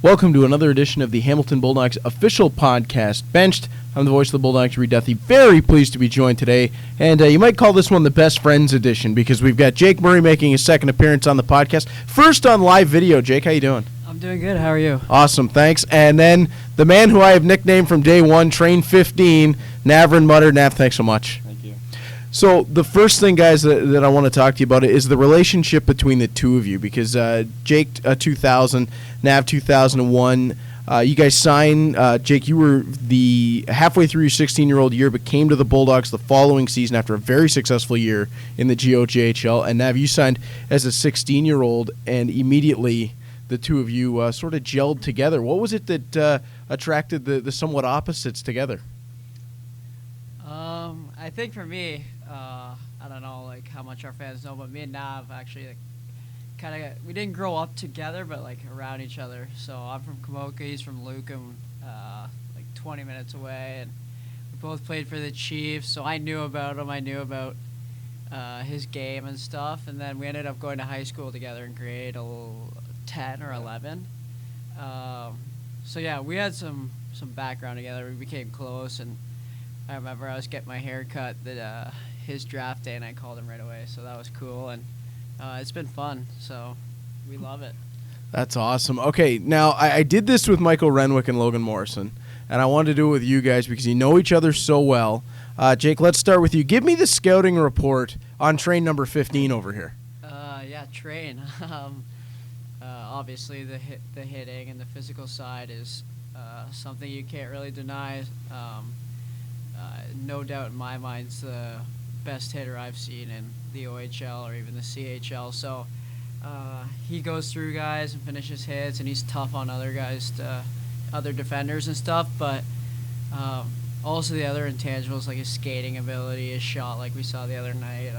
Welcome to another edition of the Hamilton Bulldogs official podcast, Benched. I'm the voice of the Bulldogs, Reed Duthie. Very pleased to be joined today, and you might call this one the Best Friends edition because we've got Jake Murray making his second appearance on the podcast. First on live video. Jake, how you doing? I'm doing good. How are you? Awesome, thanks. And then the man who I have nicknamed from day one, Train 15, Navrin Mutter. Nav, thanks so much. Thank you. So the first thing, guys, that I want to talk to you about is the relationship between the two of you because Jake 2000, Nav 2001. You guys signed. Jake, you were the halfway through your 16-year-old year, but came to the Bulldogs the following season after a very successful year in the GOJHL. And Nav, you signed as a 16-year-old, and immediately the two of you sort of gelled together. What was it that attracted the somewhat opposites together? I think for me, I don't know like how much our fans know, but me and Nav actually we didn't grow up together, but like around each other. So I'm from Kamoka, he's from Lucan, like 20 minutes away, and we both played for the Chiefs. So I knew about him. I knew about his game and stuff, and then we ended up going to high school together in grade 10 or 11. So yeah, we had some background together. We became close, and I remember I was getting my hair cut that his draft day, and I called him right away. So that was cool, and it's been fun. So we love it. That's awesome. Okay, now I did this with Michael Renwick and Logan Morrison, and I wanted to do it with you guys because you know each other so well. Jake, let's start with you. Give me the scouting report on train number 15 over here. Yeah, train. Obviously, the hitting and the physical side is something you can't really deny. No doubt in my mind, it's the best hitter I've seen in the OHL or even the CHL. So he goes through guys and finishes hits, and he's tough on other guys, other defenders and stuff. But also the other intangibles like his skating ability, his shot, like we saw the other night.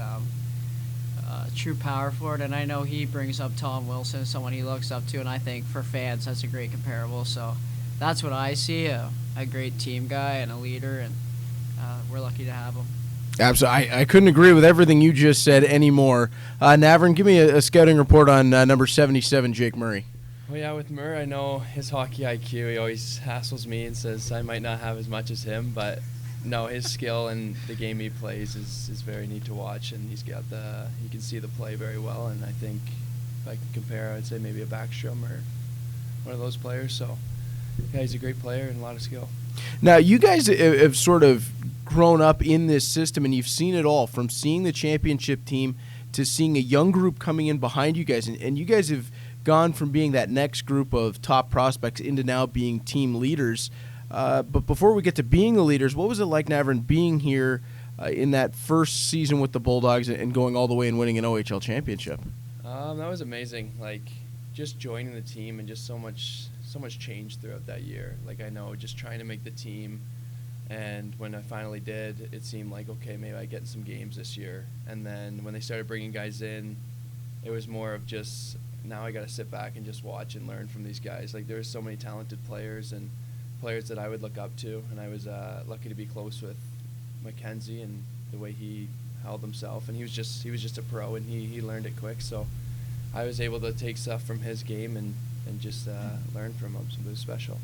True power forward, and I know he brings up Tom Wilson, someone he looks up to, and I think for fans that's a great comparable. So that's what I see, a great team guy and a leader, and we're lucky to have him. Absolutely. I couldn't agree with everything you just said anymore. Navrin, give me a scouting report on number 77, Jake Murray. Well, yeah, with Murray, I know his hockey IQ. He always hassles me and says I might not have as much as him, but no, his skill and the game he plays is very neat to watch, and he can see the play very well. And I think if I can compare, I'd say maybe a Backstrom or one of those players. So yeah, he's a great player and a lot of skill. Now, you guys have sort of grown up in this system, and you've seen it all, from seeing the championship team to seeing a young group coming in behind you guys. And you guys have gone from being that next group of top prospects into now being team leaders. But before we get to being the leaders, what was it like, Navrin, being here in that first season with the Bulldogs and going all the way and winning an OHL championship? That was amazing. Like, just joining the team and just so much change throughout that year. Like, I know just trying to make the team, and when I finally did, it seemed like, okay, maybe I get in some games this year. And then when they started bringing guys in, it was more of just, now I got to sit back and just watch and learn from these guys. Like, there were so many talented players and players that I would look up to, and I was lucky to be close with Mackenzie and the way he held himself. And he was just a pro, and he learned it quick. So I was able to take stuff from his game and just learn from him. So it was special.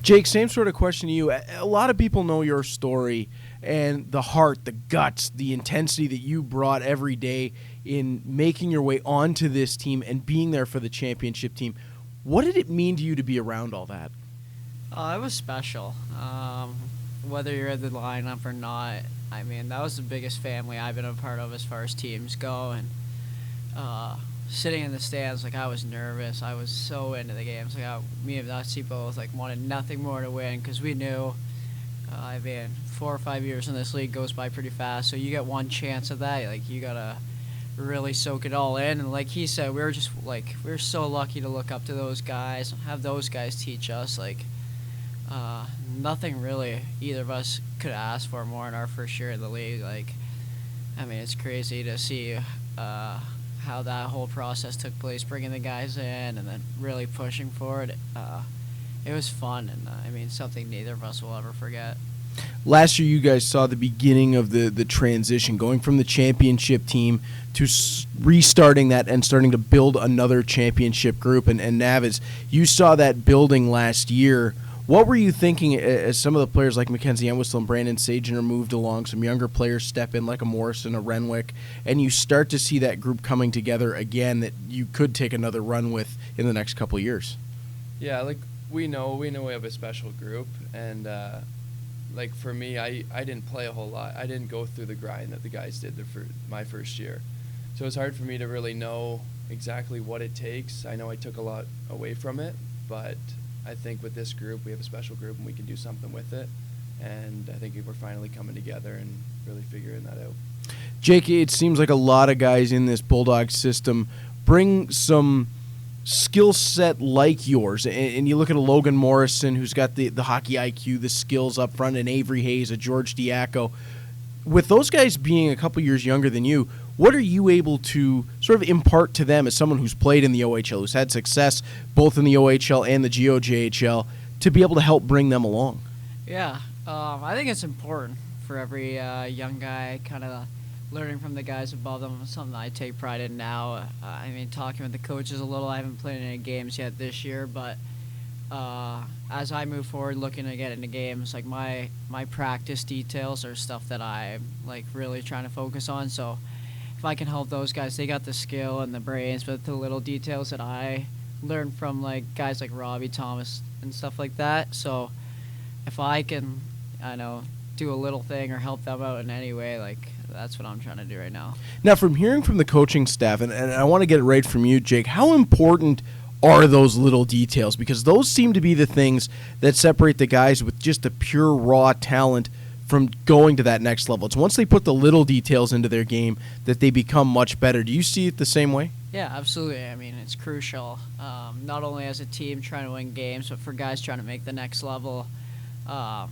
Jake, same sort of question to you. A lot of people know your story and the heart, the guts, the intensity that you brought every day in making your way onto this team and being there for the championship team. What did it mean to you to be around all that? It was special. Whether you're at the lineup or not, I mean, that was the biggest family I've been a part of as far as teams go. And sitting in the stands, like, I was nervous. I was so into the games. Like, me and Dusty both wanted nothing more to win because we knew, 4 or 5 years in this league goes by pretty fast. So you get one chance of that. Like, you gotta really soak it all in. And like he said, we were so lucky to look up to those guys, have those guys teach us. Nothing really either of us could ask for more in our first year in the league. It's crazy to see how that whole process took place, bringing the guys in and then really pushing for it. It was fun, and something neither of us will ever forget. Last year, you guys saw the beginning of the transition, going from the championship team to restarting that and starting to build another championship group. And Nav, you saw that building last year. What were you thinking as some of the players like Mackenzie Entwistle and Brandon Sagener moved along, some younger players step in like a Morrison, a Renwick, and you start to see that group coming together again that you could take another run with in the next couple of years? Yeah, like we know we have a special group, and like for me, I didn't play a whole lot. I didn't go through the grind that the guys did for my first year. So it's hard for me to really know exactly what it takes. I know I took a lot away from it, but I think with this group, we have a special group and we can do something with it. And I think we're finally coming together and really figuring that out. Jake, it seems like a lot of guys in this Bulldog system bring some skill set like yours. And you look at a Logan Morrison who's got the hockey IQ, the skills up front, and Avery Hayes, a George Diaco. With those guys being a couple years younger than you, what are you able to sort of impart to them as someone who's played in the OHL, who's had success both in the OHL and the GOJHL, to be able to help bring them along? Yeah, I think it's important for every young guy kind of learning from the guys above them. It's something I take pride in now. I mean, talking with the coaches a little, I haven't played in any games yet this year, but as I move forward looking to get into games, like my practice details are stuff that I'm like really trying to focus on. So if I can help those guys, they got the skill and the brains, but the little details that I learned from like guys like Robbie Thomas and stuff like that. So if I can, I know, do a little thing or help them out in any way, like that's what I'm trying to do right now. Now, from hearing from the coaching staff, and I want to get it right from you, Jake, how important are those little details? Because those seem to be the things that separate the guys with just the pure raw talent from going to that next level. It's once they put the little details into their game that they become much better. Do you see it the same way? Yeah, absolutely. I mean, it's crucial, not only as a team trying to win games, but for guys trying to make the next level. I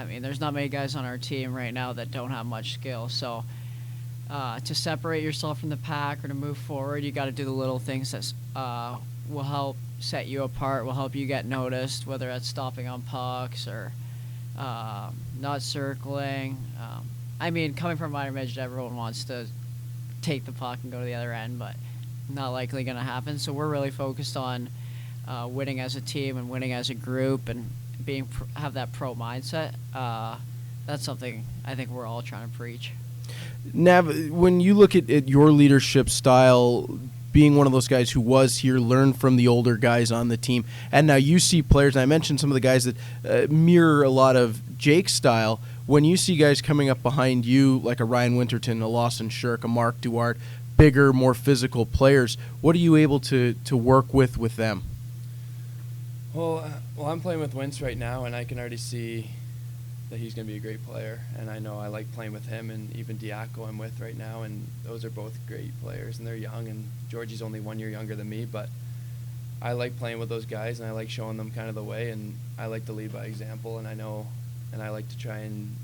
mean, there's not many guys on our team right now that don't have much skill. So to separate yourself from the pack or to move forward, you got to do the little things that will help set you apart, will help you get noticed, whether that's stopping on pucks or not circling. I mean, coming from minor midget, everyone wants to take the puck and go to the other end, but not likely going to happen. So we're really focused on winning as a team and winning as a group and have that pro mindset. That's something I think we're all trying to preach. Nav, when you look at your leadership style, being one of those guys who was here, learned from the older guys on the team, and now you see players, and I mentioned some of the guys that mirror a lot of Jake's style. When you see guys coming up behind you, like a Ryan Winterton, a Lawson Shirk, a Mark Duarte, bigger, more physical players, what are you able to work with them? Well, I'm playing with Wintz right now, and I can already see that he's going to be a great player. And I know I like playing with him, and even Diaco I'm with right now, and those are both great players, and they're young, and Georgie's only 1 year younger than me, but I like playing with those guys, and I like showing them kind of the way, and I like to lead by example, and I like to try and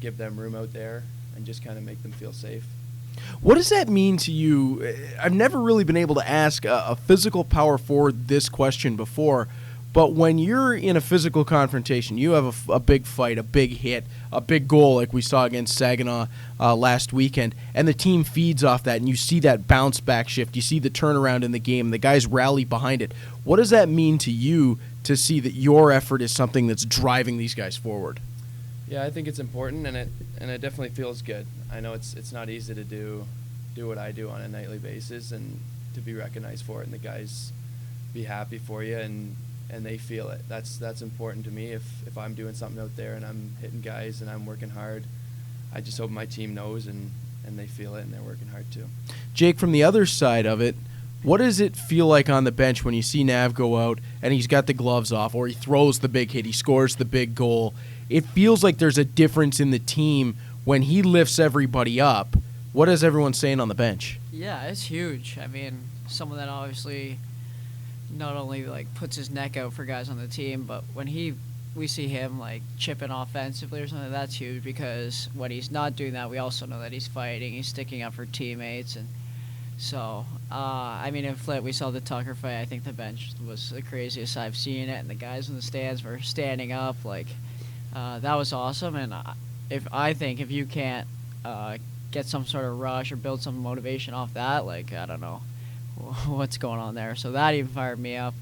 give them room out there and just kind of make them feel safe. What does that mean to you? I've never really been able to ask a physical power forward this question before, but when you're in a physical confrontation, you have a big fight, a big hit, a big goal like we saw against Saginaw last weekend, and the team feeds off that, and you see that bounce back shift, you see the turnaround in the game, and the guys rally behind it. What does that mean to you to see that your effort is something that's driving these guys forward? Yeah, I think it's important, and it definitely feels good. I know it's not easy to do what I do on a nightly basis, and to be recognized for it, and the guys be happy for you, and they feel it. That's important to me. If I'm doing something out there and I'm hitting guys and I'm working hard, I just hope my team knows and they feel it and they're working hard too. Jake, from the other side of it, what does it feel like on the bench when you see Nav go out and he's got the gloves off, or he throws the big hit, he scores the big goal? It feels like there's a difference in the team when he lifts everybody up. What is everyone saying on the bench? Yeah, it's huge. I mean, someone that obviously not only like puts his neck out for guys on the team, but when we see him like chipping offensively or something, that's huge, because when he's not doing that, we also know that he's fighting, he's sticking up for teammates. And so I mean, in Flint we saw the Tucker fight. I think the bench was the craziest I've seen it, and the guys in the stands were standing up. Like that was awesome. And if you can't get some sort of rush or build some motivation off that, like, I don't know what's going on there. So that even fired me up.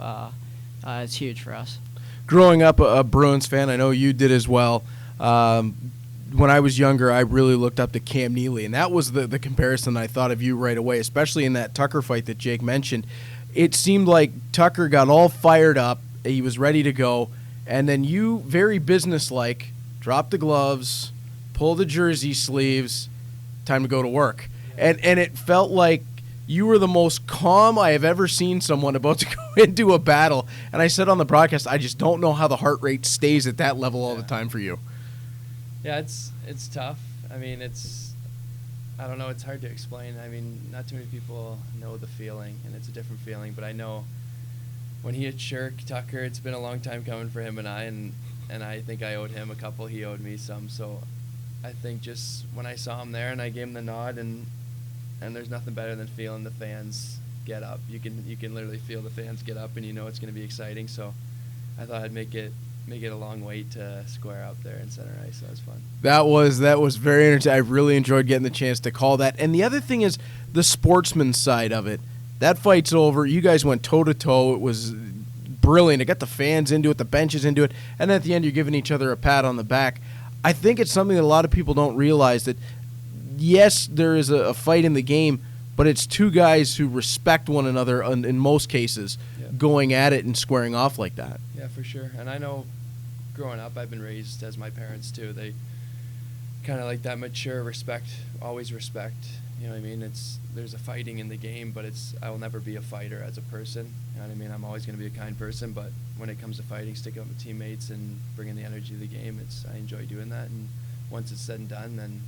It's huge for us. Growing up a Bruins fan, I know you did as well. When I was younger, I really looked up to Cam Neely, and that was the comparison I thought of you right away, especially in that Tucker fight that Jake mentioned. It seemed like Tucker got all fired up. He was ready to go, and then you, very businesslike, dropped the gloves, pulled the jersey sleeves, time to go to work. And it felt like you were the most calm I have ever seen someone about to go into a battle. And I said on the broadcast, I just don't know how the heart rate stays at that level all the time for you. Yeah, it's tough. I mean, I don't know, it's hard to explain. I mean, not too many people know the feeling, and it's a different feeling. But I know when he had Shirk, Tucker, it's been a long time coming for him and I think I owed him a couple, he owed me some. So I think just when I saw him there and I gave him the nod, and there's nothing better than feeling the fans get up. You can literally feel the fans get up, and you know it's going to be exciting. So I thought I'd make it a long wait to square up there in center ice. So that was fun. That was very entertaining. I really enjoyed getting the chance to call that. And the other thing is the sportsman side of it. That fight's over. You guys went toe-to-toe. It was brilliant. It got the fans into it, the benches into it, and at the end you're giving each other a pat on the back. I think it's something that a lot of people don't realize, that yes, there is a fight in the game, but it's two guys who respect one another in most cases, going at it and squaring off like that. Yeah, for sure. And I know growing up, I've been raised as my parents too. They kind of like that mature respect, always respect. You know what I mean? There's a fighting in the game, but I will never be a fighter as a person. You know what I mean? I'm always going to be a kind person, but when it comes to fighting, sticking up with teammates and bringing the energy of the game, I enjoy doing that. And once it's said and done, then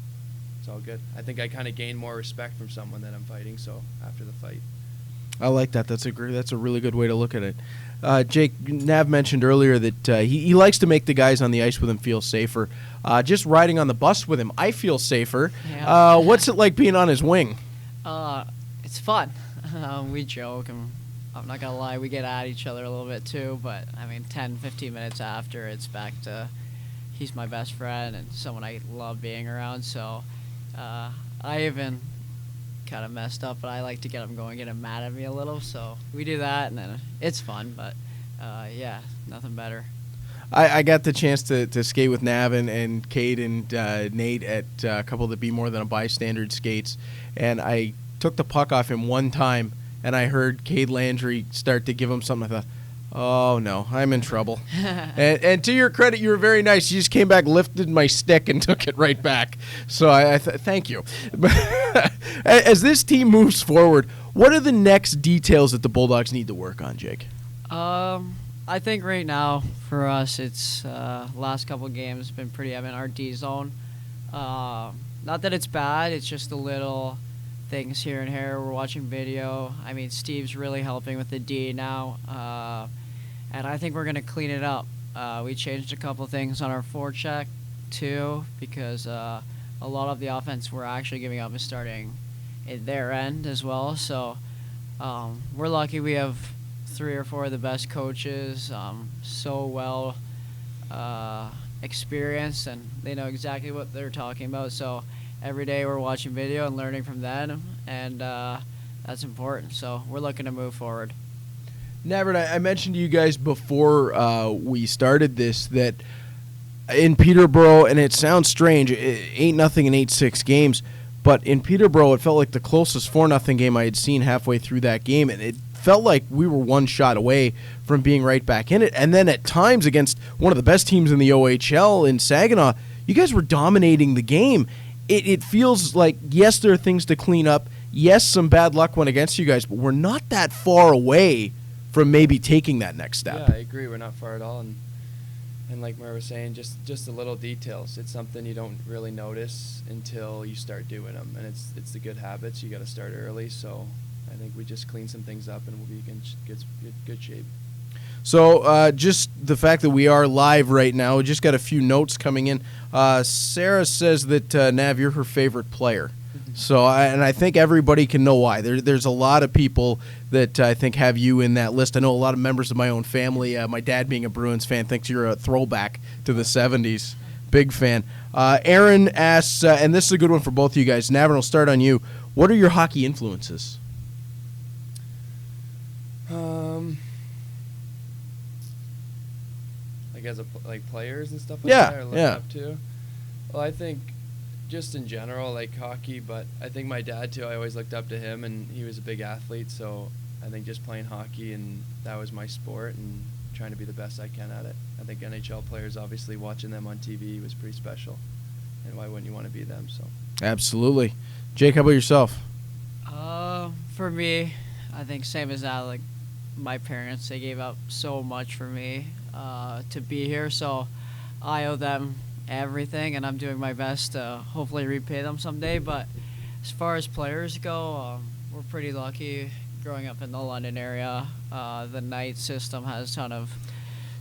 it's all good. I think I kind of gain more respect from someone that I'm fighting, so after the fight. I like that. That's a really good way to look at it. Jake, Nav mentioned earlier that he likes to make the guys on the ice with him feel safer. Just riding on the bus with him, I feel safer. Yeah. What's it like being on his wing? It's fun. We joke, and I'm not going to lie, we get at each other a little bit too, but, I mean, 10, 15 minutes after, it's back to he's my best friend and someone I love being around, so I even kind of messed up, but I like to get him going, get him mad at me a little, so we do that, and then it's fun, but yeah, nothing better. I got the chance to skate with Nav and Cade and Nate at a couple of the Be More Than a Bystander skates, and I took the puck off him one time, and I heard Cade Landry start to give him something. I thought, oh no, I'm in trouble. and to your credit, you were very nice. You just came back, lifted my stick, and took it right back. So I thank you. As this team moves forward, what are the next details that the Bulldogs need to work on, Jake? I think right now for us, it's last couple games been pretty evident. Our D zone, not that it's bad, it's just the little things here and here. We're watching video. I mean, Steve's really helping with the D now, and I think we're going to clean it up. We changed a couple things on our forecheck too, because a lot of the offense we're actually giving up is starting at their end as well. So we're lucky we have 3 or 4 of the best coaches, so well experienced, and they know exactly what they're talking about. So every day we're watching video and learning from them, and that's important. So we're looking to move forward. Navrin, I mentioned to you guys before we started this that in Peterborough, and it sounds strange, 8-0 in 8-6 games, but in Peterborough it felt like the closest 4-0 game I had seen halfway through that game, and it felt like we were one shot away from being right back in it. And then at times against one of the best teams in the OHL in Saginaw, you guys were dominating the game. It feels like, yes, there are things to clean up. Yes, some bad luck went against you guys, but we're not that far away from maybe taking that next step. Yeah, I agree. We're not far at all. And like Murray was saying, just the little details. It's something you don't really notice until you start doing them. And it's the good habits. You got to start early. So I think we just clean some things up and we'll be in good shape. So just the fact that we are live right now, we just got a few notes coming in. Sarah says that, Nav, you're her favorite player. So, I think everybody can know why. There's a lot of people that I think have you in that list. I know a lot of members of my own family. My dad, being a Bruins fan, thinks you're a throwback to the 70s. Big fan. Aaron asks, and this is a good one for both of you guys. Navrin, we'll start on you. What are your hockey influences? Like as like players and stuff like that, or look up to. Well, I think just in general, like hockey, but I think my dad too. I always looked up to him, and he was a big athlete. So I think just playing hockey, and that was my sport, and trying to be the best I can at it. I think NHL players, obviously, watching them on TV was pretty special, and why wouldn't you want to be them? So absolutely. Jake, how about yourself? For me, I think same as that. Like my parents, they gave up so much for me to be here, so I owe them everything, and I'm doing my best to hopefully repay them someday. But as far as players go, we're pretty lucky growing up in the London area. The Knight system has a ton of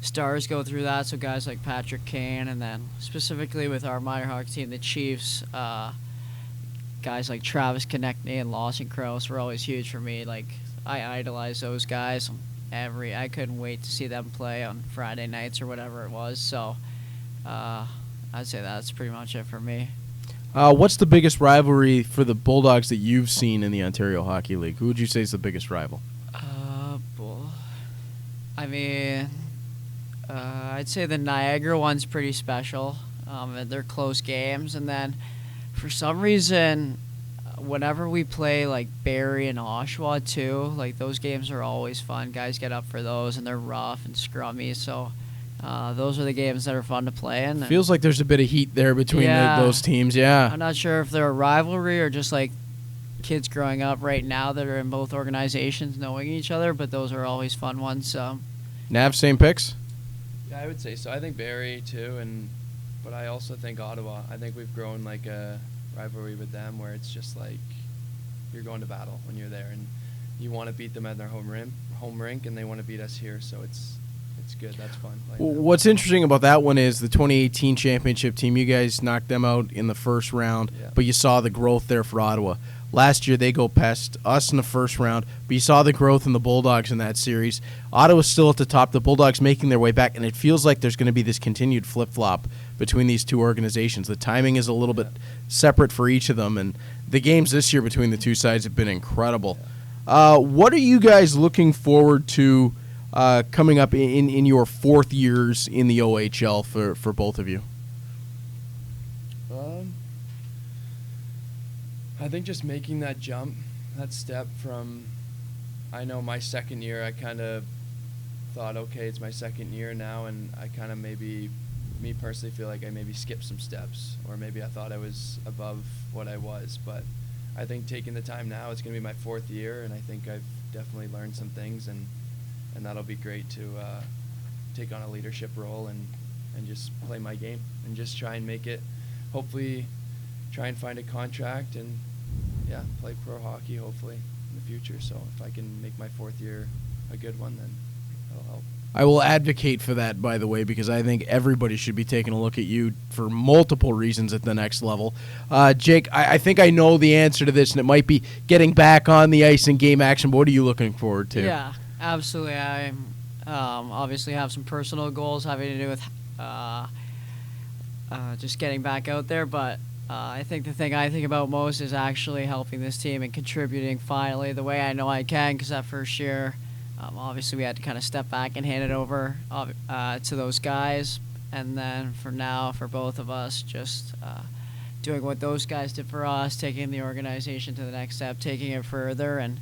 stars go through that, so guys like Patrick Kane, and then specifically with our minor hockey team, the Chiefs, guys like Travis Konechny and Lawson Crouse were always huge for me. Like I idolize those guys. I couldn't wait to see them play on Friday nights or whatever it was. So I'd say that's pretty much it for me. What's the biggest rivalry for the Bulldogs that you've seen in the Ontario Hockey League? Who would you say is the biggest rival? I mean, I'd say the Niagara one's pretty special. They're close games, and then for some reason, whenever we play like Barrie and Oshawa too, like those games are always fun. Guys get up for those, and they're rough and scrummy. So those are the games that are fun to play in. Feels like there's a bit of heat there between those teams. Yeah, I'm not sure if they're a rivalry or just like kids growing up right now that are in both organizations knowing each other. But those are always fun ones. Nav, same picks? Yeah, I would say so. I think Barrie too, but I also think Ottawa. I think we've grown like a rivalry with them where it's just like you're going to battle when you're there, and you want to beat them at their home rink, and they want to beat us here. So it's good. That's fun. What's interesting about that one is the 2018 championship team. You guys knocked them out in the first round, but you saw the growth there for Ottawa. Last year, they go past us in the first round, but you saw the growth in the Bulldogs in that series. Ottawa's still at the top. The Bulldogs making their way back, and it feels like there's going to be this continued flip-flop between these two organizations. The timing is a little bit separate for each of them, and the games this year between the two sides have been incredible. What are you guys looking forward to coming up in your fourth years in the OHL for both of you? I think just making that jump, that step from, I know my second year, I kind of thought, okay, it's my second year now, and I kind of maybe, me personally, feel like I maybe skipped some steps, or maybe I thought I was above what I was. But I think taking the time now, it's going to be my fourth year, and I think I've definitely learned some things, and that'll be great to take on a leadership role and just play my game and just try and make it, hopefully try and find a contract and play pro hockey hopefully in the future. So if I can make my fourth year a good one, then that'll help. I will advocate for that, by the way, because I think everybody should be taking a look at you for multiple reasons at the next level. Jake, I think I know the answer to this, and it might be getting back on the ice and game action. But what are you looking forward to? Yeah, absolutely. I obviously have some personal goals having to do with just getting back out there, but I think the thing I think about most is actually helping this team and contributing finally the way I know I can, because that first year, obviously we had to kind of step back and hand it over to those guys. And then for now, for both of us, just doing what those guys did for us, taking the organization to the next step, taking it further, and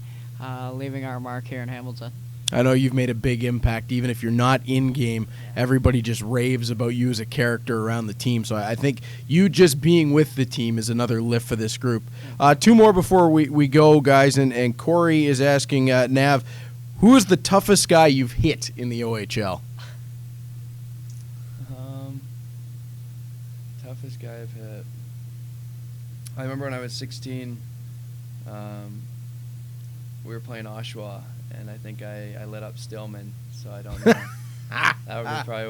leaving our mark here in Hamilton. I know you've made a big impact. Even if you're not in-game, everybody just raves about you as a character around the team. So I think you just being with the team is another lift for this group. Two more before we go, guys. And Corey is asking, Nav, who is the toughest guy you've hit in the OHL? Toughest guy I've hit. I remember when I was 16, we were playing Oshawa, and I think I lit up Stillman, so I don't know. That would be probably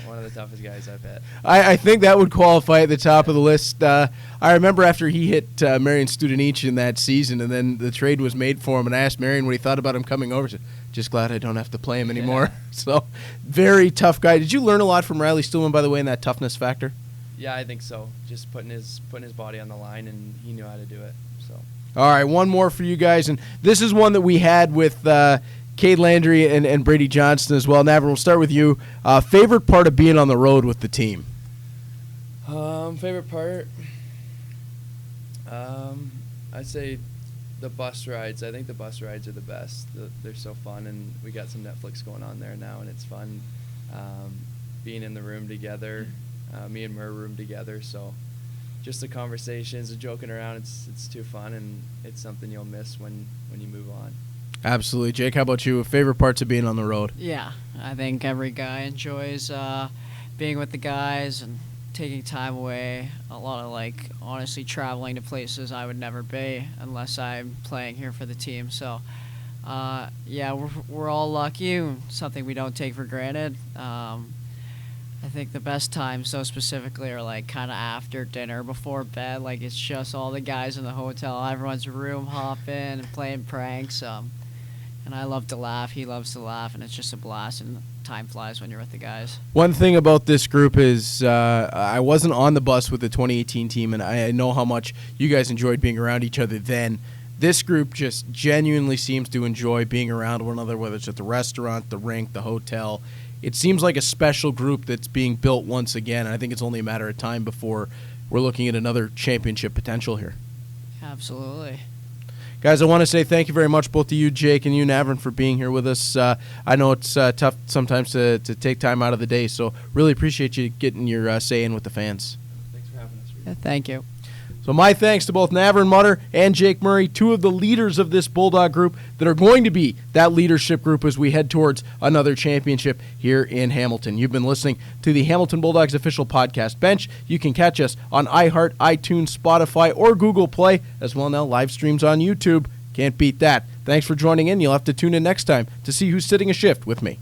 one of the toughest guys I've had. I think that would qualify at the top of the list. I remember after he hit Marian Studenic in that season, and then the trade was made for him, and I asked Marian what he thought about him coming over. He said, just glad I don't have to play him anymore. Yeah. So, very tough guy. Did you learn a lot from Riley Stillman, by the way, in that toughness factor? Yeah, I think so. Just putting his body on the line, and he knew how to do it. So. All right, one more for you guys, and this is one that we had with Cade Landry and Brady Johnston as well. Navrin, we'll start with you. Favorite part of being on the road with the team? Favorite part? I'd say the bus rides. I think the bus rides are the best. They're so fun, and we got some Netflix going on there now, and it's fun being in the room together. Me and Murr room together, so just the conversations, the joking around, it's too fun, and it's something you'll miss when you move on. Absolutely. Jake, how about you? Favorite parts of being on the road? Yeah, I think every guy enjoys being with the guys and taking time away. A lot of, honestly, traveling to places I would never be unless I'm playing here for the team. So, yeah, we're all lucky, something we don't take for granted. I think the best times, so specifically, are kind of after dinner, before bed. It's just all the guys in the hotel, everyone's room hopping and playing pranks. And I love to laugh. He loves to laugh, and it's just a blast. And time flies when you're with the guys. One thing about this group is I wasn't on the bus with the 2018 team, and I know how much you guys enjoyed being around each other then. This group just genuinely seems to enjoy being around one another, whether it's at the restaurant, the rink, the hotel. It seems like a special group that's being built once again, and I think it's only a matter of time before we're looking at another championship potential here. Absolutely. Guys, I want to say thank you very much, both to you, Jake, and you, Navrin, for being here with us. I know it's tough sometimes to take time out of the day, so really appreciate you getting your say in with the fans. Thanks for having us. Yeah, thank you. So my thanks to both Navrin Mutter and Jake Murray, two of the leaders of this Bulldog group that are going to be that leadership group as we head towards another championship here in Hamilton. You've been listening to the Hamilton Bulldogs official podcast Bench. You can catch us on iHeart, iTunes, Spotify, or Google Play, as well now live streams on YouTube. Can't beat that. Thanks for joining in. You'll have to tune in next time to see who's sitting a shift with me.